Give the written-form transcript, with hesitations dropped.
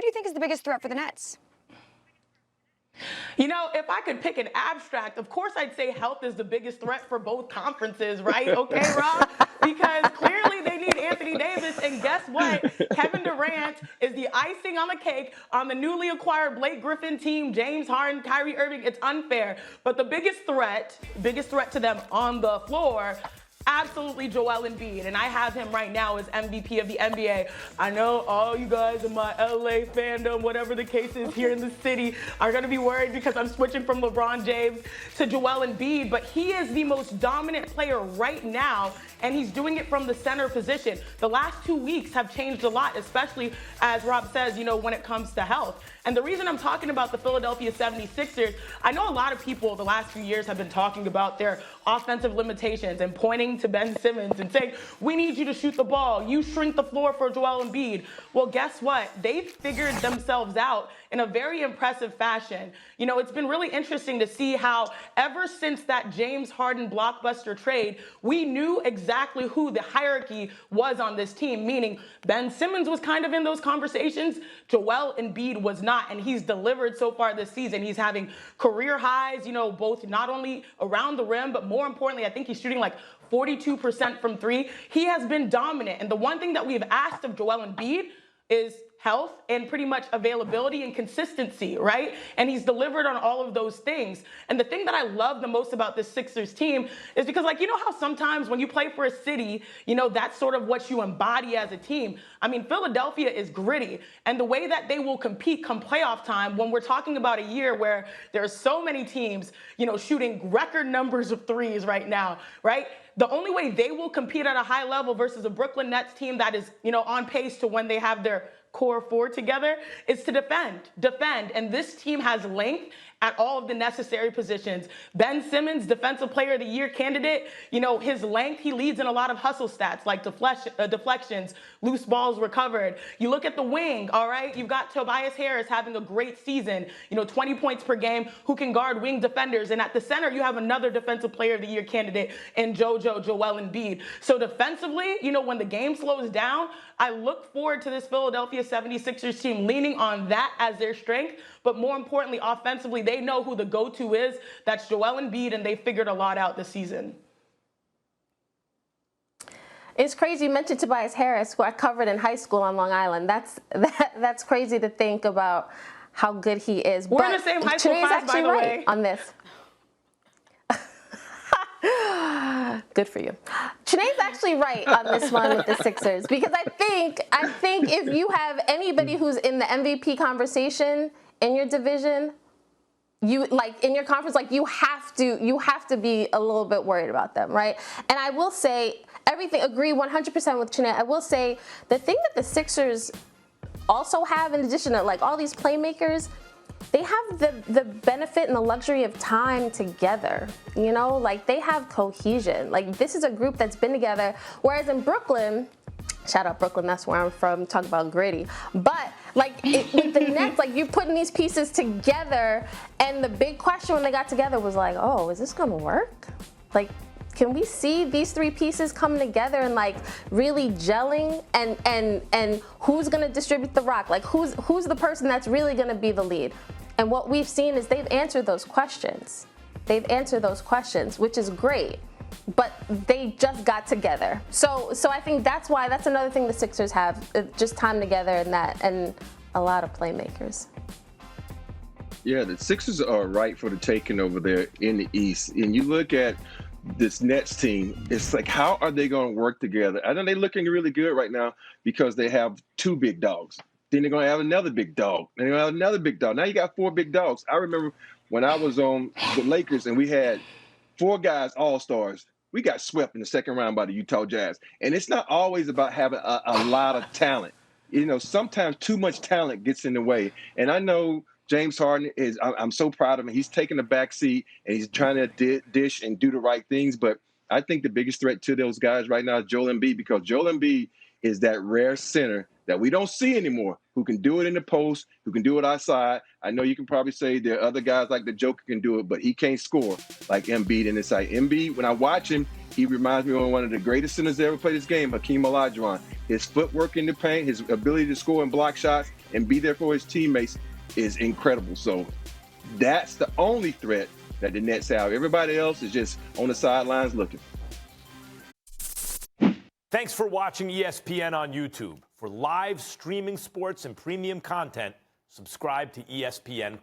you think is the biggest threat for the Nets? You know, if I could pick an abstract, of course I'd say health is the biggest threat for both conferences, right? Okay, Rob? Because clearly they need Anthony Davis, and guess what? Kevin Durant is the icing on the cake on the newly acquired Blake Griffin team, James Harden, Kyrie Irving. It's unfair. But the biggest threat to them on the floor, absolutely Joel Embiid, and I have him right now as MVP of the NBA. I know all you guys in my LA fandom, whatever the case is here in the city, are going to be worried because I'm switching from LeBron James to Joel Embiid, but he is the most dominant player right now, and he's doing it from the center position. The last 2 weeks have changed a lot, especially, as Rob says, you know, when it comes to health. And the reason I'm talking about the Philadelphia 76ers, I know a lot of people the last few years have been talking about their offensive limitations and pointing to Ben Simmons and saying, we need you to shoot the ball. You shrink the floor for Joel Embiid. Well, guess what? They've figured themselves out in a very impressive fashion. You know, it's been really interesting to see how ever since that James Harden blockbuster trade, we knew exactly who the hierarchy was on this team, meaning Ben Simmons was kind of in those conversations. Joel Embiid was not, and he's delivered so far this season. He's having career highs, you know, both not only around the rim, but more importantly, I think he's shooting like 42% from three. He has been dominant. And the one thing that we've asked of Joel Embiid is health and pretty much availability and consistency, right? And he's delivered on all of those things. And the thing that I love the most about this Sixers team is because, like, you know how sometimes when you play for a city, you know, that's sort of what you embody as a team. I mean, Philadelphia is gritty. And the way that they will compete come playoff time, when we're talking about a year where there's so many teams, you know, shooting record numbers of threes right now, right? The only way they will compete at a high level versus a Brooklyn Nets team that is, you know, on pace to when they have their core four together is to defend. And this team has length at all of the necessary positions. Ben Simmons, Defensive Player of the Year candidate, you know, his length, he leads in a lot of hustle stats like deflections, loose balls recovered. You look at the wing, all right? You've got Tobias Harris having a great season, you know, 20 points per game, who can guard wing defenders. And at the center, you have another Defensive Player of the Year candidate in Joel Embiid. So defensively, you know, when the game slows down, I look forward to this Philadelphia 76ers team leaning on that as their strength. But more importantly, offensively, they know who the go-to is. That's Joel Embiid, and they figured a lot out this season. It's crazy you mentioned Tobias Harris, who I covered in high school on Long Island. That's crazy to think about how good he is. We're in the same high school class, by the way. On this. Good for you. Chiney's actually right on this one with the Sixers, because I think if you have anybody who's in the MVP conversation in your division, you like in your conference, like you have to be a little bit worried about them, right? And I will say agree 100% with Chiney. I will say the thing that the Sixers also have, in addition to like all these playmakers, they have the benefit and the luxury of time together, you know, like they have cohesion. Like this is a group that's been together, whereas in Brooklyn, shout out Brooklyn, that's where I'm from, talk about gritty. But like with the Nets, like you're putting these pieces together, and the big question when they got together was like, oh, is this gonna work? Like, can we see these three pieces coming together and like really gelling, and who's gonna distribute the rock? Like who's the person that's really gonna be the lead? And what we've seen is they've answered those questions. Which is great. But they just got together. So I think that's another thing the Sixers have, just time together and a lot of playmakers. Yeah, the Sixers are right for the taking over there in the East. And you look at this Nets team, it's like, how are they going to work together? I know they're looking really good right now because they have two big dogs. Then they're going to have another big dog. Then they're going to have another big dog. Now you got four big dogs. I remember when I was on the Lakers and we had four guys, all-stars. We got swept in the second round by the Utah Jazz. And it's not always about having a lot of talent. You know, sometimes too much talent gets in the way. And I know James Harden I'm so proud of him. He's taking the back seat and he's trying to dish and do the right things. But I think the biggest threat to those guys right now is Joel Embiid, because Joel Embiid is that rare center that we don't see anymore, who can do it in the post, who can do it outside. I know you can probably say there are other guys like the Joker can do it, but he can't score like Embiid in this side. Embiid, when I watch him, he reminds me of one of the greatest centers that ever played this game, Hakeem Olajuwon. His footwork in the paint, his ability to score and block shots, and be there for his teammates is incredible. So that's the only threat that the Nets have. Everybody else is just on the sidelines looking. Thanks for watching ESPN on YouTube. For live streaming sports and premium content, subscribe to ESPN+.